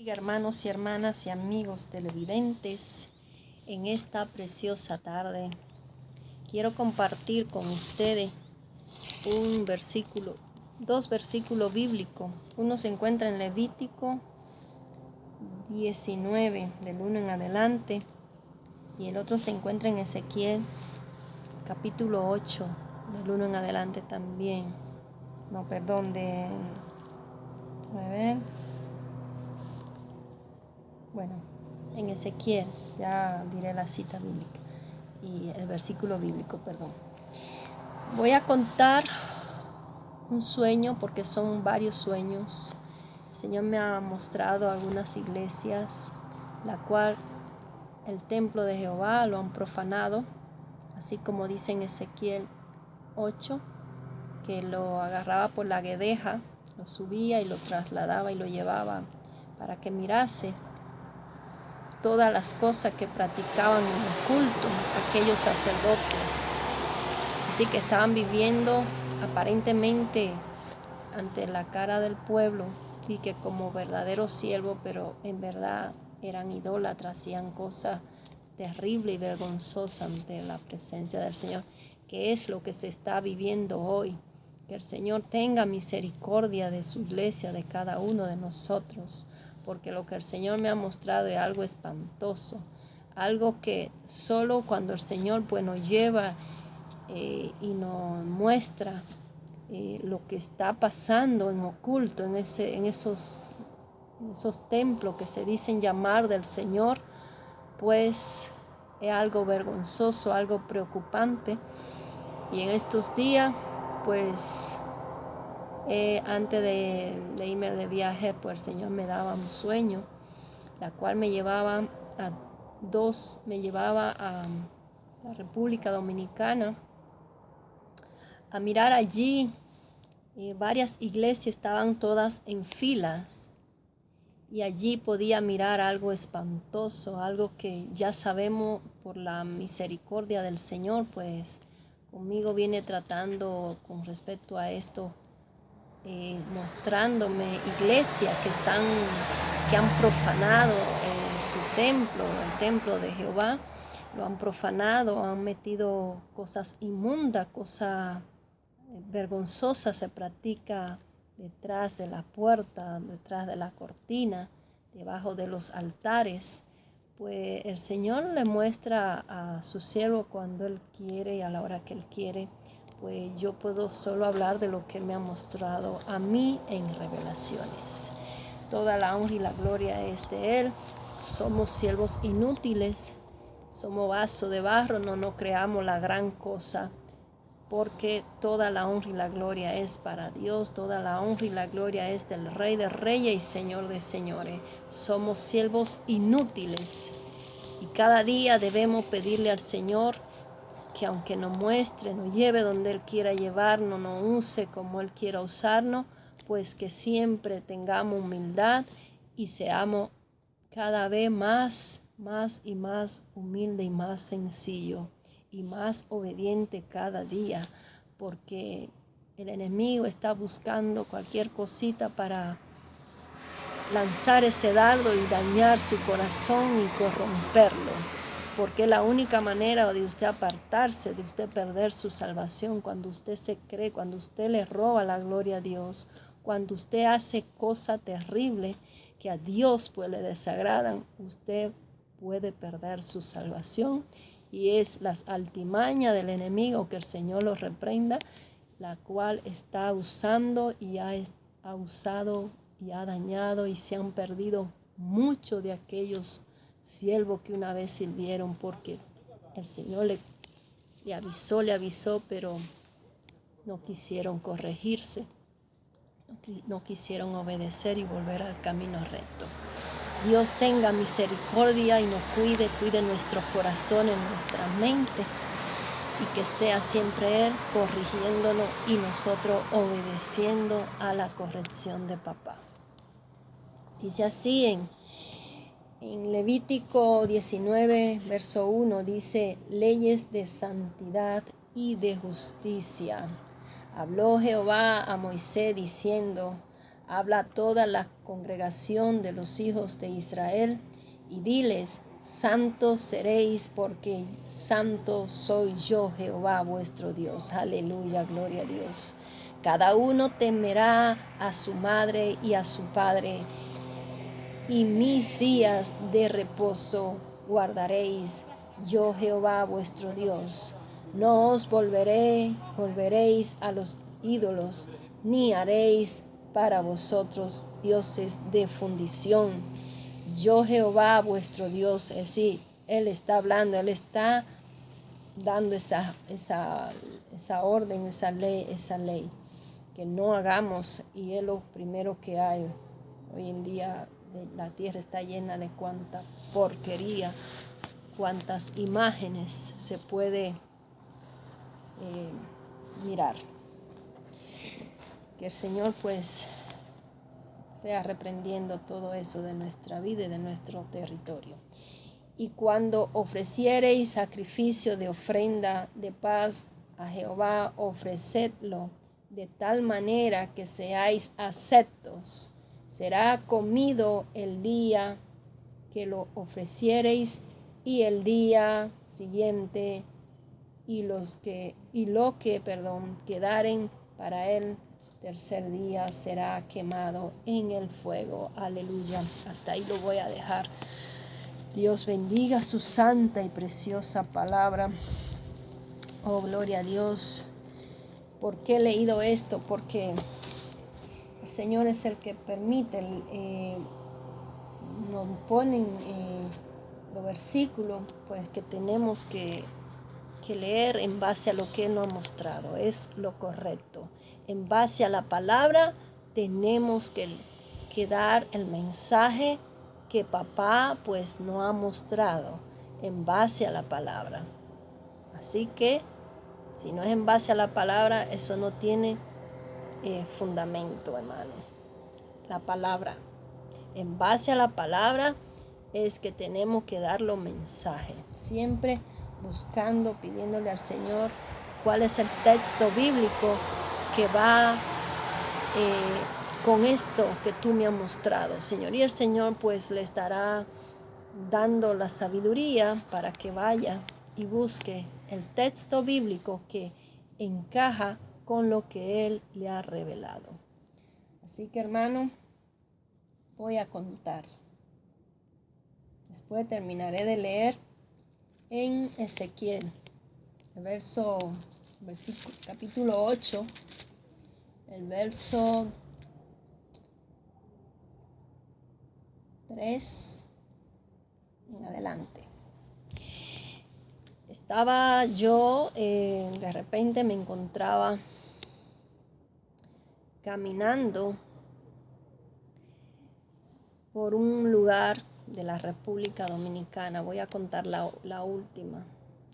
Hermanos y hermanas y amigos televidentes, en esta preciosa tarde quiero compartir con ustedes dos versículos bíblicos. Uno se encuentra en Levítico 19 del 1 en adelante y el otro se encuentra en Ezequiel capítulo 8 del 1 en adelante también. En Ezequiel, ya diré la cita bíblica y el versículo bíblico, Voy a contar un sueño porque son varios sueños. El Señor me ha mostrado algunas iglesias, la cual el templo de Jehová lo han profanado, así como dice en Ezequiel 8, que lo agarraba por la guedeja, lo subía y lo trasladaba y lo llevaba para que mirase todas las cosas que practicaban en el culto aquellos sacerdotes. Así que estaban viviendo aparentemente ante la cara del pueblo y que como verdaderos siervos, pero en verdad eran idólatras, hacían cosas terribles y vergonzosas ante la presencia del Señor, que es lo que se está viviendo hoy. Que el Señor tenga misericordia de su iglesia, de cada uno de nosotros, porque lo que el Señor me ha mostrado es algo espantoso, algo que solo cuando el Señor nos lleva y nos muestra lo que está pasando en oculto, en esos templos que se dicen llamar del Señor, pues es algo vergonzoso, algo preocupante. Y en estos días, pues antes de irme de viaje, pues el Señor me daba un sueño, la cual me llevaba a la República Dominicana a mirar allí. Varias iglesias estaban todas en filas y allí podía mirar algo espantoso, algo que ya sabemos por la misericordia del Señor, pues conmigo viene tratando con respecto a esto, mostrándome iglesias que han profanado su templo, el templo de Jehová. Lo han profanado, han metido cosas inmundas, cosas vergonzosas se practica detrás de la puerta, detrás de la cortina, debajo de los altares. Pues el Señor le muestra a su siervo cuando Él quiere y a la hora que Él quiere. Pues yo puedo solo hablar de lo que Él me ha mostrado a mí en revelaciones. Toda la honra y la gloria es de Él. Somos siervos inútiles, somos vaso de barro, no creamos la gran cosa, porque toda la honra y la gloria es para Dios, toda la honra y la gloria es del Rey de Reyes y Señor de Señores. Somos siervos inútiles y cada día debemos pedirle al Señor que aunque nos muestre, nos lleve donde Él quiera llevarnos, nos use como Él quiera usarnos, pues que siempre tengamos humildad y seamos cada vez más y más humilde y más sencillo y más obediente cada día, porque el enemigo está buscando cualquier cosita para lanzar ese dardo y dañar su corazón y corromperlo, porque la única manera de usted apartarse, de usted perder su salvación, cuando usted se cree, cuando usted le roba la gloria a Dios, cuando usted hace cosas terribles que a Dios pues le desagradan, usted puede perder su salvación. Y es las altimañas del enemigo, que el Señor lo reprenda, la cual está usando y ha usado y ha dañado y se han perdido muchos de aquellos siervos que una vez sirvieron, porque el Señor le avisó, pero no quisieron corregirse, no quisieron obedecer y volver al camino recto. Dios tenga misericordia y nos cuide nuestros corazones, nuestra mente, y que sea siempre Él corrigiéndonos y nosotros obedeciendo a la corrección de papá. Dice así en Levítico 19, verso 1, dice: leyes de santidad y de justicia. Habló Jehová a Moisés diciendo: Habla a toda la congregación de los hijos de Israel y diles: santos seréis, porque santo soy yo, Jehová vuestro Dios. Aleluya, gloria a Dios. Cada uno temerá a su madre y a su padre, y mis días de reposo guardaréis, yo Jehová vuestro Dios. No os volveréis a los ídolos, ni haréis para vosotros dioses de fundición. Yo Jehová vuestro Dios. Es decir, Él está hablando, Él está dando esa orden, esa ley, que no hagamos, y es lo primero que hay. Hoy en día la tierra está llena de cuánta porquería, cuántas imágenes se puede mirar. Que el Señor pues sea reprendiendo todo eso de nuestra vida y de nuestro territorio. Y cuando ofreciereis sacrificio de ofrenda de paz a Jehová, ofrecedlo de tal manera que seáis aceptos. Será comido el día que lo ofreciereis y el día siguiente, y lo que quedaren para el tercer día será quemado en el fuego. Aleluya. Hasta ahí lo voy a dejar. Dios bendiga su santa y preciosa palabra. Oh, gloria a Dios. ¿Por qué he leído esto? Porque el Señor es el que permite, nos ponen los versículos pues que tenemos que leer en base a lo que Él nos ha mostrado. Es lo correcto. En base a la palabra tenemos que dar el mensaje que papá pues nos ha mostrado en base a la palabra. Así que si no es en base a la palabra, eso no tiene fundamento, hermano. La palabra, en base a la palabra es que tenemos que dar los mensajes, siempre buscando, pidiéndole al Señor cuál es el texto bíblico que va con esto que tú me has mostrado, Señor. Y el Señor pues le estará dando la sabiduría para que vaya y busque el texto bíblico que encaja con lo que Él le ha revelado. Así que, hermano, voy a contar. Después terminaré de leer en Ezequiel, capítulo 8, el verso 3 en adelante. Estaba yo, de repente me encontraba caminando por un lugar de la República Dominicana. Voy a contar la última,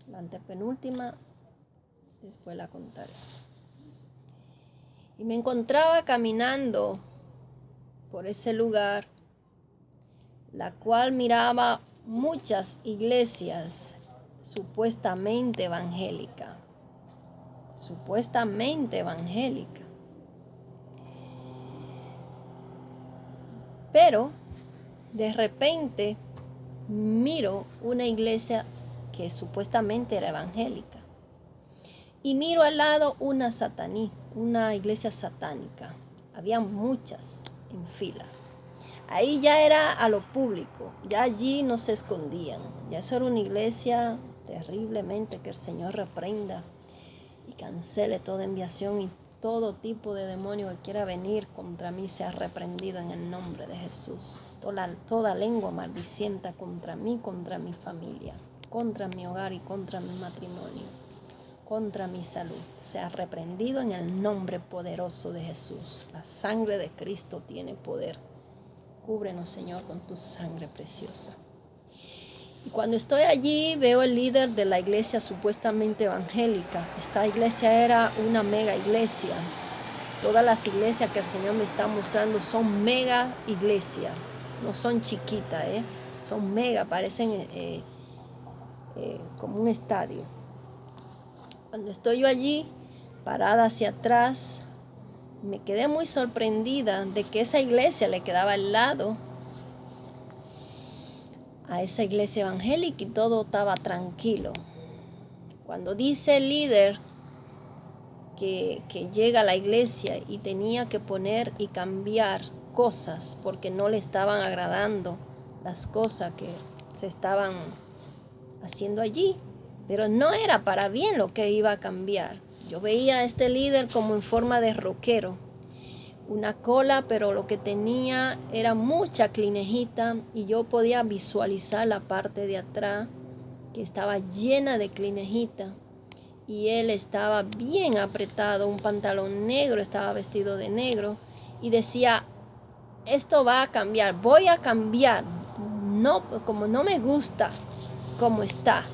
la antepenúltima, después la contaré. Y me encontraba caminando por ese lugar, la cual miraba muchas iglesias supuestamente evangélicas. Pero de repente miro una iglesia que supuestamente era evangélica. Y miro al lado una iglesia satánica. Había muchas en fila. Ahí ya era a lo público, ya allí no se escondían. Ya eso era una iglesia terriblemente, que el Señor reprenda y cancele toda enviación, y todo tipo de demonio que quiera venir contra mí sea reprendido en el nombre de Jesús. Toda lengua maldicienta contra mí, contra mi familia, contra mi hogar y contra mi matrimonio, contra mi salud, sea reprendido en el nombre poderoso de Jesús. La sangre de Cristo tiene poder. Cúbrenos, Señor, con tu sangre preciosa. Y cuando estoy allí, veo el líder de la iglesia supuestamente evangélica. Esta iglesia era una mega iglesia. Todas las iglesias que el Señor me está mostrando son mega iglesias. No son chiquitas, son mega, parecen como un estadio. Cuando estoy yo allí, parada hacia atrás, me quedé muy sorprendida de que esa iglesia le quedaba al lado a esa iglesia evangélica y todo estaba tranquilo. Cuando dice el líder que llega a la iglesia y tenía que poner y cambiar cosas porque no le estaban agradando las cosas que se estaban haciendo allí, pero no era para bien lo que iba a cambiar. Yo veía a este líder como en forma de rockero, una cola, pero lo que tenía era mucha clinejita y yo podía visualizar la parte de atrás que estaba llena de clinejita y él estaba bien apretado, un pantalón negro, estaba vestido de negro y decía, esto va a cambiar, voy a cambiar, no, como no me gusta como está,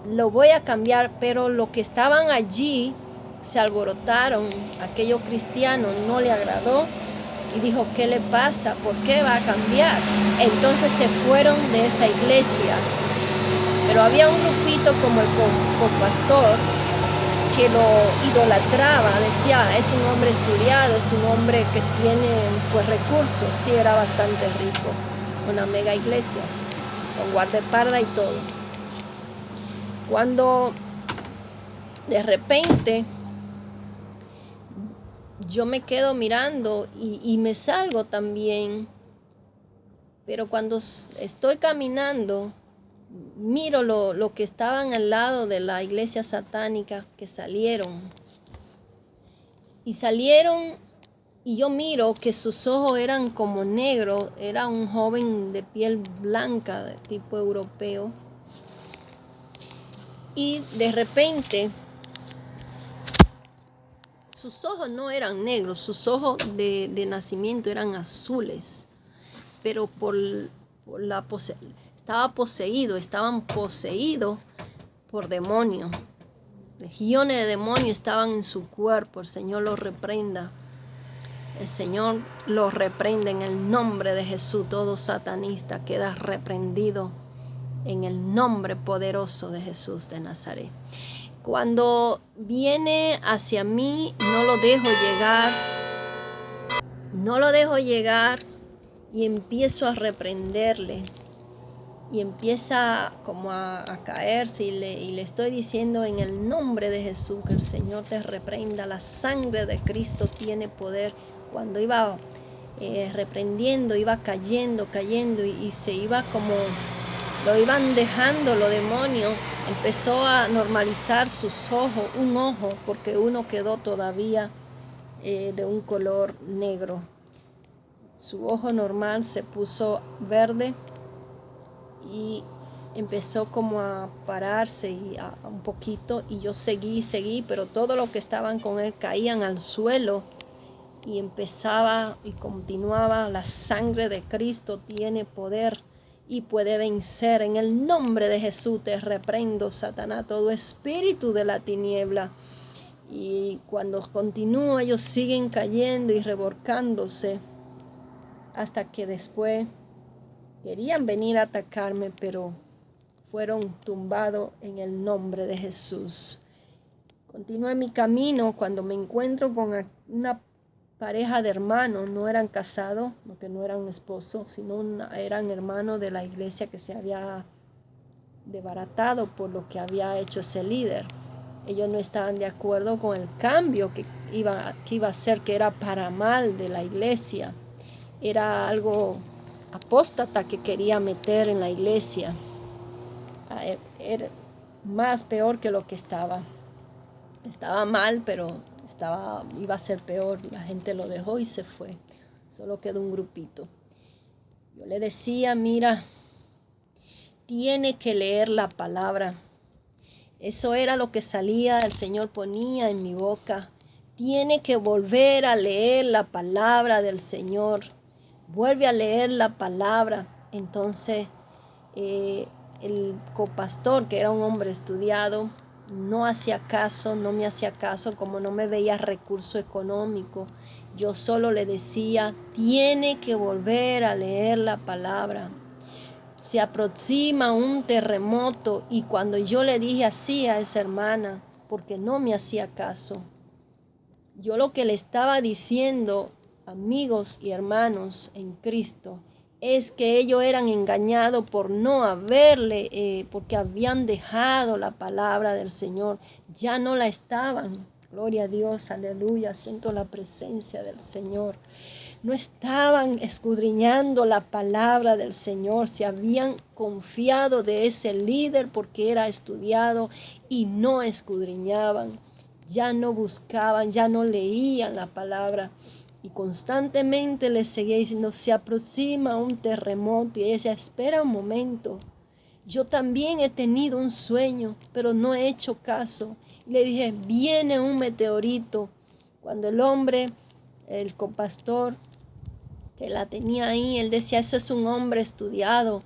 lo voy a cambiar, pero los que estaban allí se alborotaron, aquellos cristianos no le agradó y dijo, ¿qué le pasa? ¿Por qué va a cambiar? Entonces se fueron de esa iglesia, pero había un grupito como el copastor que lo idolatraba, decía, es un hombre estudiado, es un hombre que tiene pues recursos, sí era bastante rico, una mega iglesia, con guardaespaldas y todo. Cuando de repente yo me quedo mirando y me salgo también, pero cuando estoy caminando, miro lo que estaban al lado de la iglesia satánica que salieron. Y salieron y yo miro que sus ojos eran como negros, era un joven de piel blanca, de tipo europeo. Y de repente sus ojos no eran negros, sus ojos de nacimiento eran azules, pero estaban poseídos por demonios. Legiones de demonios estaban en su cuerpo, el Señor los reprenda. El Señor los reprende en el nombre de Jesús. Todo satanista queda reprendido en el nombre poderoso de Jesús de Nazaret. Cuando viene hacia mí, no lo dejo llegar y empiezo a reprenderle. Y empieza como a caerse y le estoy diciendo en el nombre de Jesús que el Señor te reprenda. La sangre de Cristo tiene poder. Cuando iba reprendiendo, iba cayendo y se iba como, lo iban dejando los demonios. Empezó a normalizar sus ojos, un ojo, porque uno quedó todavía de un color negro. Su ojo normal se puso verde y empezó como a pararse y un poquito y yo seguí, pero todos los que estaban con él caían al suelo y empezaba y continuaba. La sangre de Cristo tiene poder y puede vencer. En el nombre de Jesús te reprendo, Satanás, todo espíritu de la tiniebla. Y cuando continúa, ellos siguen cayendo y revolcándose hasta que después querían venir a atacarme, pero fueron tumbados en el nombre de Jesús. Continué mi camino cuando me encuentro con una pareja de hermanos. No eran casados, porque no eran esposos, sino eran hermanos de la iglesia que se había desbaratado por lo que había hecho ese líder. Ellos no estaban de acuerdo con el cambio que iba a ser, que era para mal de la iglesia. Era algo apóstata que quería meter en la iglesia. Era más peor que lo que estaba. Estaba mal, pero iba a ser peor. La gente lo dejó y se fue. Solo quedó un grupito. Yo le decía, mira, tiene que leer la palabra. Eso era lo que salía, el Señor ponía en mi boca. Tiene que volver a leer la palabra del Señor. Vuelve a leer la palabra. Entonces, el copastor, que era un hombre estudiado, no me hacía caso, como no me veía recurso económico. Yo solo le decía, tiene que volver a leer la palabra. Se aproxima un terremoto, y cuando yo le dije así a esa hermana, porque no me hacía caso, Yo lo que le estaba diciendo, amigos y hermanos en Cristo, es que ellos eran engañados por no haberle, porque habían dejado la palabra del Señor, ya no la estaban. Gloria a Dios, aleluya, siento la presencia del Señor. No estaban escudriñando la palabra del Señor, se habían confiado de ese líder porque era estudiado y no escudriñaban, ya no buscaban, ya no leían la palabra. Y constantemente les seguía diciendo, se aproxima un terremoto. Y ella decía, espera un momento. Yo también he tenido un sueño, pero no he hecho caso. Y le dije, viene un meteorito. Cuando el hombre, el copastor que la tenía ahí, él decía, ese es un hombre estudiado.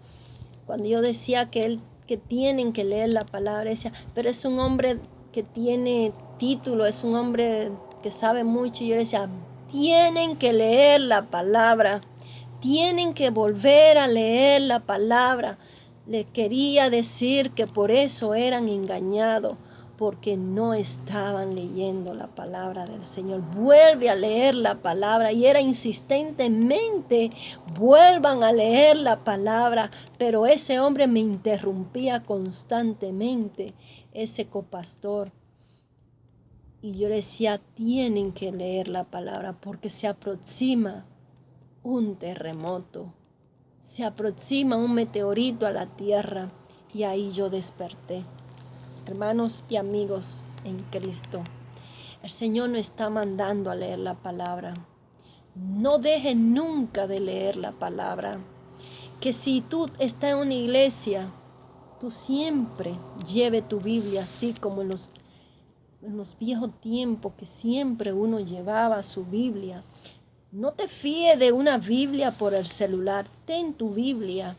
Cuando yo decía que tienen que leer la palabra, decía, pero es un hombre que tiene título, es un hombre que sabe mucho. Y yo le decía, tienen que leer la palabra, tienen que volver a leer la palabra. Le quería decir que por eso eran engañados, porque no estaban leyendo la palabra del Señor. Vuelve a leer la palabra. Y era insistentemente, vuelvan a leer la palabra. Pero ese hombre me interrumpía constantemente, ese copastor. Y yo decía, tienen que leer la palabra porque se aproxima un terremoto. Se aproxima un meteorito a la tierra. Y ahí yo desperté. Hermanos y amigos en Cristo, el Señor nos está mandando a leer la palabra. No dejes nunca de leer la palabra. Que si tú estás en una iglesia, tú siempre lleve tu Biblia, así como en los viejos tiempos que siempre uno llevaba su Biblia. No te fíes de una Biblia por el celular. Ten tu Biblia.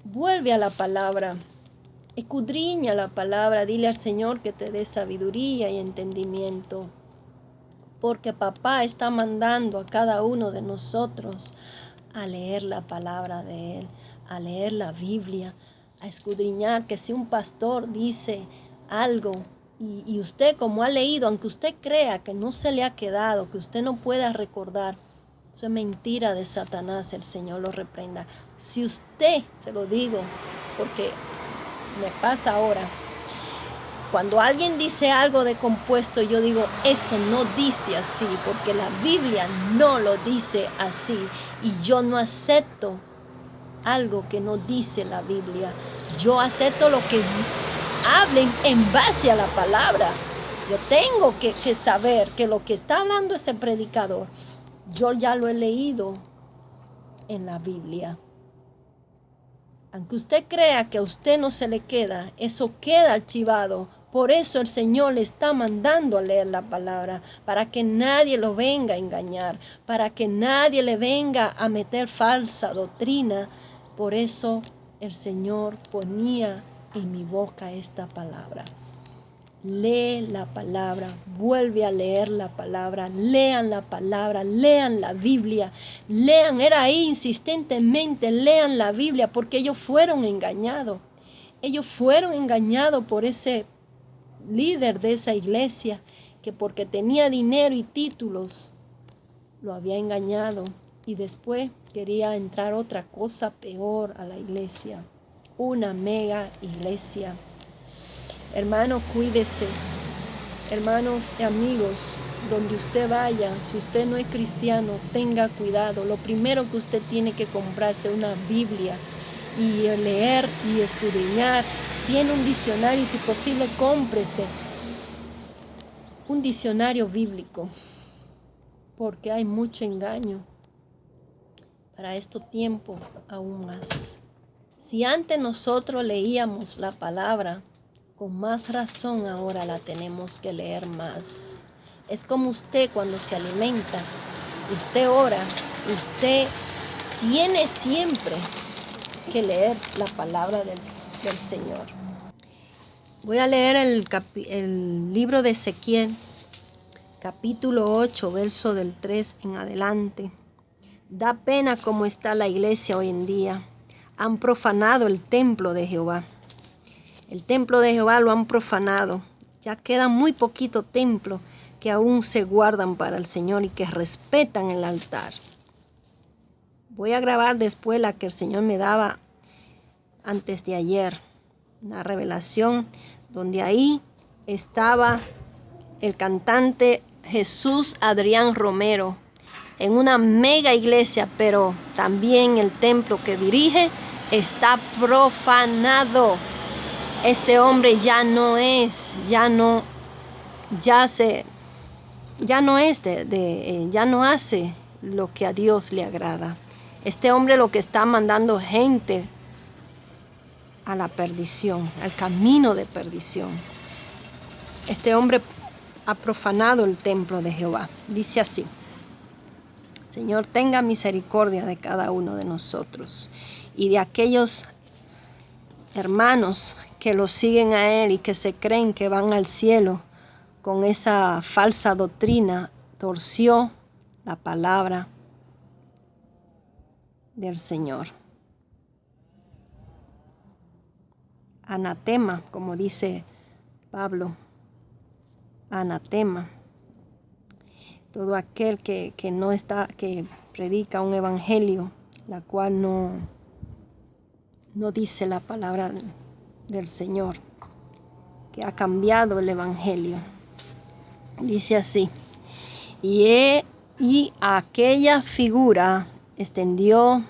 Vuelve a la palabra. Escudriña la palabra. Dile al Señor que te dé sabiduría y entendimiento. Porque papá está mandando a cada uno de nosotros a leer la palabra de Él, a leer la Biblia, a escudriñar, que si un pastor dice algo y usted como ha leído, aunque usted crea que no se le ha quedado, que usted no pueda recordar, eso es mentira de Satanás, el Señor lo reprenda. Si usted, se lo digo, porque me pasa ahora, cuando alguien dice algo de compuesto, yo digo, eso no dice así, porque la Biblia no lo dice así. Y yo no acepto algo que no dice la Biblia. Yo acepto lo que hablen en base a la palabra. Yo tengo que saber que lo que está hablando ese predicador, yo ya lo he leído en la Biblia. Aunque usted crea que a usted no se le queda, eso queda archivado. Por eso el Señor le está mandando a leer la palabra, para que nadie lo venga a engañar, para que nadie le venga a meter falsa doctrina. Por eso el Señor ponía en mi boca esta palabra. Lee la palabra, vuelve a leer la palabra, lean la palabra, lean la Biblia, lean, era ahí insistentemente, lean la Biblia, porque ellos fueron engañados. Ellos fueron engañados por ese líder de esa iglesia, que porque tenía dinero y títulos, lo había engañado. Y después quería entrar otra cosa peor a la iglesia, una mega iglesia. Hermano, cuídese. Hermanos y amigos, donde usted vaya, si usted no es cristiano, tenga cuidado. Lo primero que usted tiene que comprarse es una Biblia y leer y escudriñar. Tiene un diccionario y si posible cómprese un diccionario bíblico, porque hay mucho engaño para este tiempo aún más. Si antes nosotros leíamos la palabra, con más razón ahora la tenemos que leer más. Es como usted cuando se alimenta, usted ora, usted tiene siempre que leer la palabra del Señor. Voy a leer el libro de Ezequiel, capítulo 8, verso del 3 en adelante. Da pena cómo está la iglesia hoy en día. Han profanado el templo de Jehová. El templo de Jehová lo han profanado. Ya queda muy poquito templo. que aún se guardan para el Señor y que respetan el altar. Voy a grabar después la que el Señor me daba antes de ayer, una revelación donde ahí estaba el cantante Jesús Adrián Romero en una mega iglesia, pero también el templo que dirige está profanado. Este hombre ya no hace lo que a Dios le agrada. Este hombre lo que está mandando gente a la perdición, al camino de perdición. Este hombre ha profanado el templo de Jehová. Dice así: Señor, tenga misericordia de cada uno de nosotros y de aquellos hermanos que lo siguen a Él y que se creen que van al cielo con esa falsa doctrina. Torció la palabra del Señor. Anatema, como dice Pablo, anatema. Todo aquel que predica un evangelio, la cual no dice la palabra del Señor, que ha cambiado el evangelio. Dice así: y aquella figura extendió.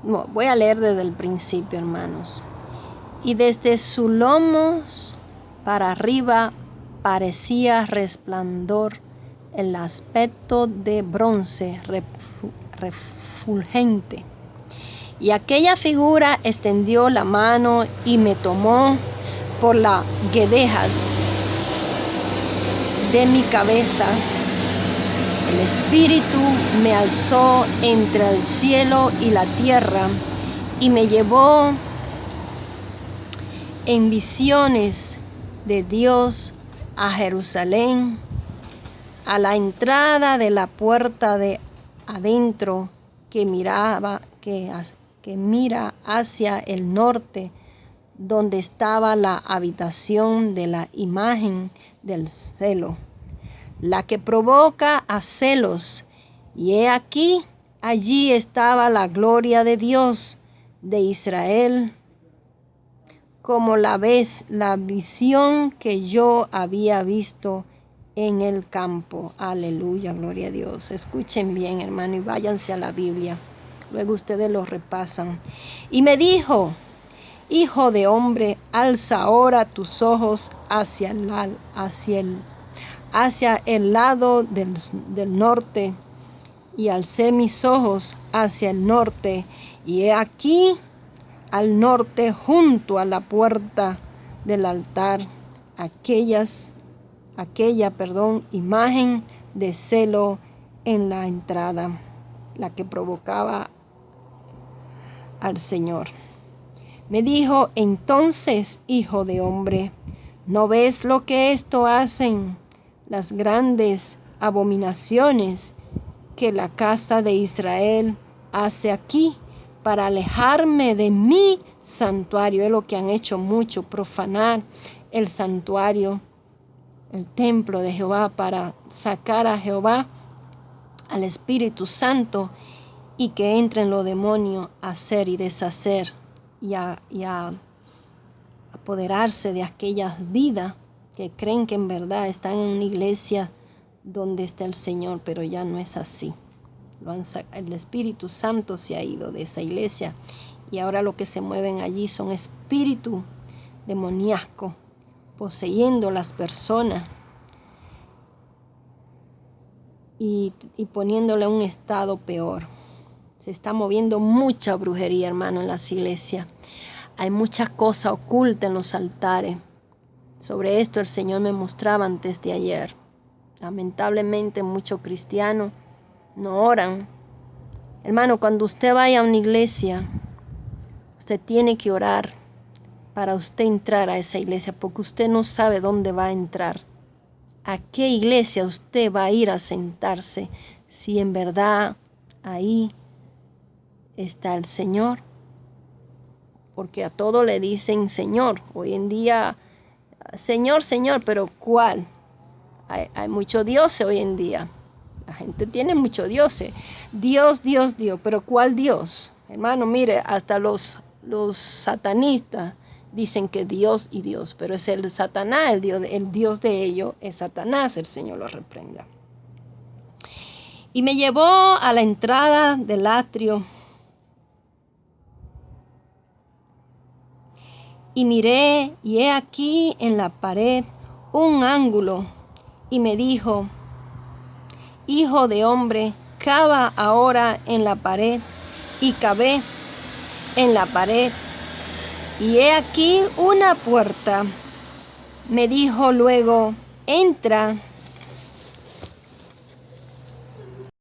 Voy a leer desde el principio, hermanos. Y desde sus lomos para arriba parecía resplandor el aspecto de bronce refulgente. Y aquella figura extendió la mano y me tomó por las guedejas de mi cabeza. El Espíritu me alzó entre el cielo y la tierra y me llevó en visiones de Dios a Jerusalén, a la entrada de la puerta de adentro que mira hacia el norte, donde estaba la habitación de la imagen del celo, la que provoca a celos. Y he aquí, allí estaba la gloria de Dios de Israel, como la visión que yo había visto en el campo. Aleluya, gloria a Dios. Escuchen bien, hermano, y váyanse a la Biblia. Luego ustedes lo repasan. Y me dijo: Hijo de hombre, alza ahora tus ojos hacia el lado del norte. Y alcé mis ojos hacia el norte, y he aquí al norte, junto a la puerta del altar, aquella imagen de celo en la entrada, la que provocaba al Señor. Me dijo entonces: Hijo de hombre, ¿no ves lo que esto hacen las grandes abominaciones que la casa de Israel hace aquí para alejarme de mi santuario? Es lo que han hecho mucho, profanar el santuario, el templo de Jehová, para sacar a Jehová, al Espíritu Santo, y que entren los demonios a hacer y deshacer y a apoderarse de aquellas vidas que creen que en verdad están en una iglesia donde está el Señor, pero ya no es así. El Espíritu Santo se ha ido de esa iglesia y ahora lo que se mueven allí son espíritus demoníacos poseyendo las personas y poniéndole un estado peor. Se está moviendo mucha brujería, hermano, en las iglesias. Hay muchas cosas ocultas en los altares. Sobre esto el Señor me mostraba antes de ayer. Lamentablemente muchos cristianos no oran. Hermano, cuando usted vaya a una iglesia, usted tiene que orar para usted entrar a esa iglesia, porque usted no sabe dónde va a entrar. ¿A qué iglesia usted va a ir a sentarse si en verdad ahí está el Señor? Porque a todo le dicen Señor. Hoy en día, Señor, Señor, pero ¿cuál? Hay muchos dioses hoy en día. La gente tiene muchos dioses. Dios, Dios, Dios. ¿Pero cuál Dios? Hermano, mire, hasta los satanistas dicen que Dios y Dios. Pero es el Satanás, el Dios de ellos es Satanás. El Señor lo reprenda. Y me llevó a la entrada del atrio. Y miré, y he aquí en la pared un ángulo. Y me dijo: Hijo de hombre, cava ahora en la pared. Y cavé en la pared. Y he aquí una puerta. Me dijo luego: entra